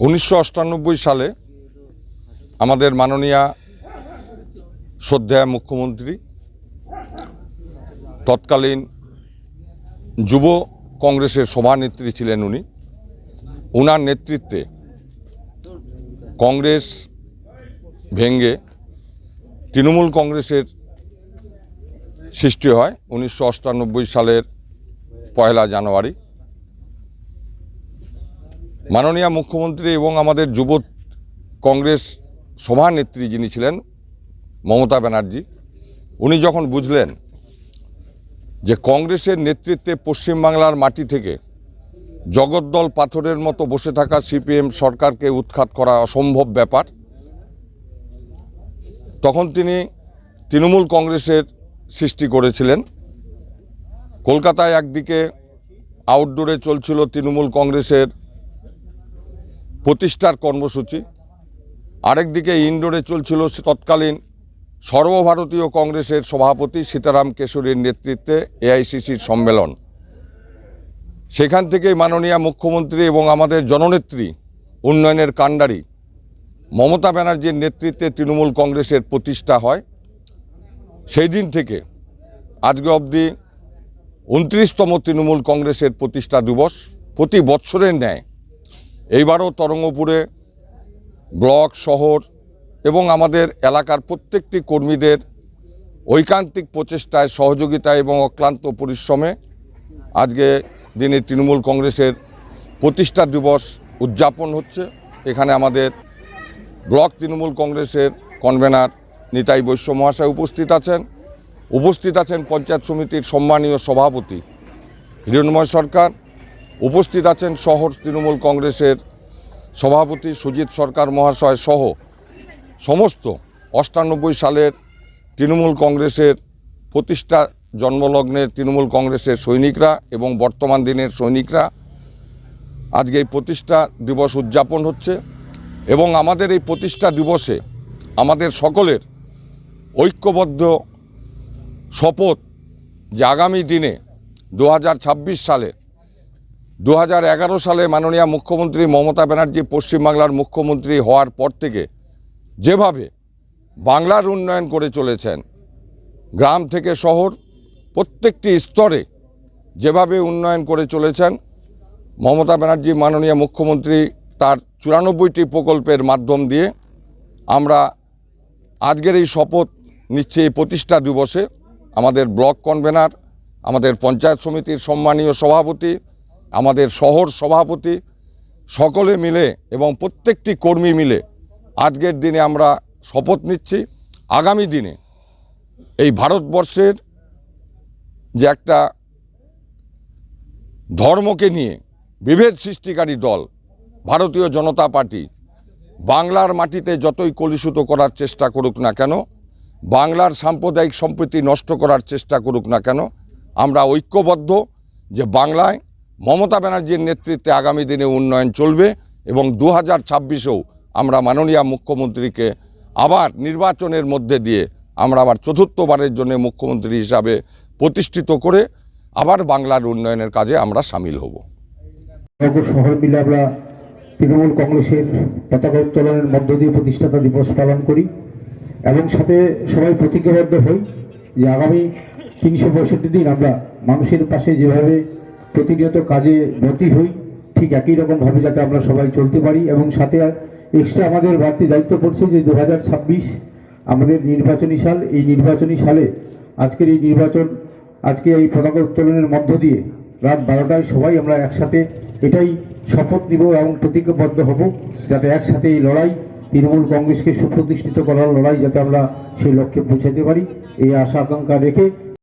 1998 সালে আমাদের মাননীয় শ্রদ্ধেয় মুখ্যমন্ত্রী তৎকালীন যুব কংগ্রেসের সভানেত্রী ছিলেন উনি। ওনার নেতৃত্বে কংগ্রেস ভেঙে তৃণমূল কংগ্রেসের সৃষ্টি হয় 1998 সালের 1 জানুয়ারি। মাননীয় মুখ্যমন্ত্রী এবং আমাদের যুব কংগ্রেস সভানেত্রী যিনি ছিলেন মমতা ব্যানার্জি, উনি যখন বুঝলেন যে কংগ্রেসের নেতৃত্বে পশ্চিমবাংলার মাটি থেকে জগদ্দল পাথরের মতো বসে থাকা সিপিএম সরকারকে উৎখাত করা অসম্ভব ব্যাপার, তখন তিনি তৃণমূল কংগ্রেসের সৃষ্টি করেছিলেন। কলকাতায় একদিকে আউটডোরে চলছিল তৃণমূল কংগ্রেসের প্রতিষ্ঠার কর্মসূচি, আরেকদিকে ইনডোরে চলছিল তৎকালীন সর্বভারতীয় কংগ্রেসের সভাপতি সীতারাম কেশরীর নেতৃত্বে এআইসিসির সম্মেলন। সেখান থেকে মাননীয় মুখ্যমন্ত্রী এবং আমাদের জননেত্রী উন্নয়নের কাণ্ডারি মমতা ব্যানার্জির নেতৃত্বে তৃণমূল কংগ্রেসের প্রতিষ্ঠা হয়। সেই দিন থেকে আজকে অবধি 29তম তৃণমূল কংগ্রেসের প্রতিষ্ঠা দিবস। প্রতি বছরের ন্যায় এইবারও তরঙ্গপুরে ব্লক, শহর এবং আমাদের এলাকার প্রত্যেকটি কর্মীদের ঐকান্তিক প্রচেষ্টায়, সহযোগিতায় এবং অক্লান্ত পরিশ্রমে আজকে দিনে তৃণমূল কংগ্রেসের প্রতিষ্ঠা দিবস উদযাপন হচ্ছে। এখানে আমাদের ব্লক তৃণমূল কংগ্রেসের কনভেনার নিতাই বৈশ্য মহাশয় উপস্থিত আছেন পঞ্চায়েত সমিতির সম্মানীয় সভাপতি হিরণময় সরকার, উপস্থিত আছেন শহর তৃণমূল কংগ্রেসের সভাপতি সুজিত সরকার মহাশয় সহ সমস্ত 98 সালের তৃণমূল কংগ্রেসের প্রতিষ্ঠা জন্মলগ্নের তৃণমূল কংগ্রেসের সৈনিকরা এবং বর্তমান দিনের সৈনিকরা আজকে এই প্রতিষ্ঠা দিবস উদযাপন হচ্ছে। এবং আমাদের এই প্রতিষ্ঠা দিবসে আমাদের সকলের ঐক্যবদ্ধ শপথ যে আগামী দিনে 2026 সালে 2011 সালে মাননীয় মুখ্যমন্ত্রী মমতা ব্যানার্জি পশ্চিমবাংলার মুখ্যমন্ত্রী হওয়ার পর থেকে যেভাবে বাংলার উন্নয়ন করে চলেছেন, গ্রাম থেকে শহর প্রত্যেকটি স্তরে যেভাবে উন্নয়ন করে চলেছেন মমতা ব্যানার্জি মাননীয় মুখ্যমন্ত্রী, তার 94টি প্রকল্পের মাধ্যম দিয়ে আমরা আজকের এই শপথ নিচ্ছি। এই প্রতিষ্ঠা দিবসে আমাদের ব্লক কনভেনার, আমাদের পঞ্চায়েত সমিতির সম্মানীয় সভাপতি, আমাদের শহর সভাপতি সকলে মিলে এবং প্রত্যেকটি কর্মী মিলে আজকের দিনে আমরা শপথ নিচ্ছি আগামী দিনে এই ভারতবর্ষের যে একটা ধর্মকে নিয়ে বিভেদ সৃষ্টিকারী দল ভারতীয় জনতা পার্টি বাংলার মাটিতে যতই কলুষিত করার চেষ্টা করুক না কেন, বাংলার সাম্প্রদায়িক সম্প্রীতি নষ্ট করার চেষ্টা করুক না কেন, আমরা ঐক্যবদ্ধ যে বাংলায় মমতা ব্যানার্জির নেতৃত্বে আগামী দিনে উন্নয়ন চলবে এবং 2026-এও আমরা মাননীয় মুখ্যমন্ত্রীকে আবার নির্বাচনের মধ্যে দিয়ে আমরা আবার চতুর্থবারের জন্য মুখ্যমন্ত্রী হিসাবে প্রতিষ্ঠিত করে আবার বাংলার উন্নয়নের কাজে আমরা সামিল হব। শহর মিলে আমরা তৃণমূল কংগ্রেসের পতাকা উত্তোলনের মধ্য দিয়ে প্রতিষ্ঠাতা দিবস পালন করি এবং সাথে সবাই প্রতিজ্ঞাবদ্ধ হই যে আগামী 365 দিন আমরা মানুষের পাশে যেভাবে প্রতিনিয়ত কাজে ব্রতী হই ঠিক একই রকমভাবে যাতে আমরা সবাই চলতে পারি। এবং সাথে এক্সট্রা আমাদের বাড়তি দায়িত্ব পড়ছে যে 2026 আমাদের নির্বাচনী সাল। এই নির্বাচনী সালে আজকের এই নির্বাচন, আজকে এই পতাকা উত্তোলনের মধ্য দিয়ে রাত 12টায় সবাই আমরা একসাথে এটাই শপথ নিব এবং প্রতিজ্ঞাবদ্ধ হব যাতে একসাথে এই লড়াই, তৃণমূল কংগ্রেসকে সুপ্রতিষ্ঠিত করার লড়াই, যাতে আমরা সেই লক্ষ্যে পৌঁছাতে পারি। এই আশা আকাঙ্ক্ষা রেখে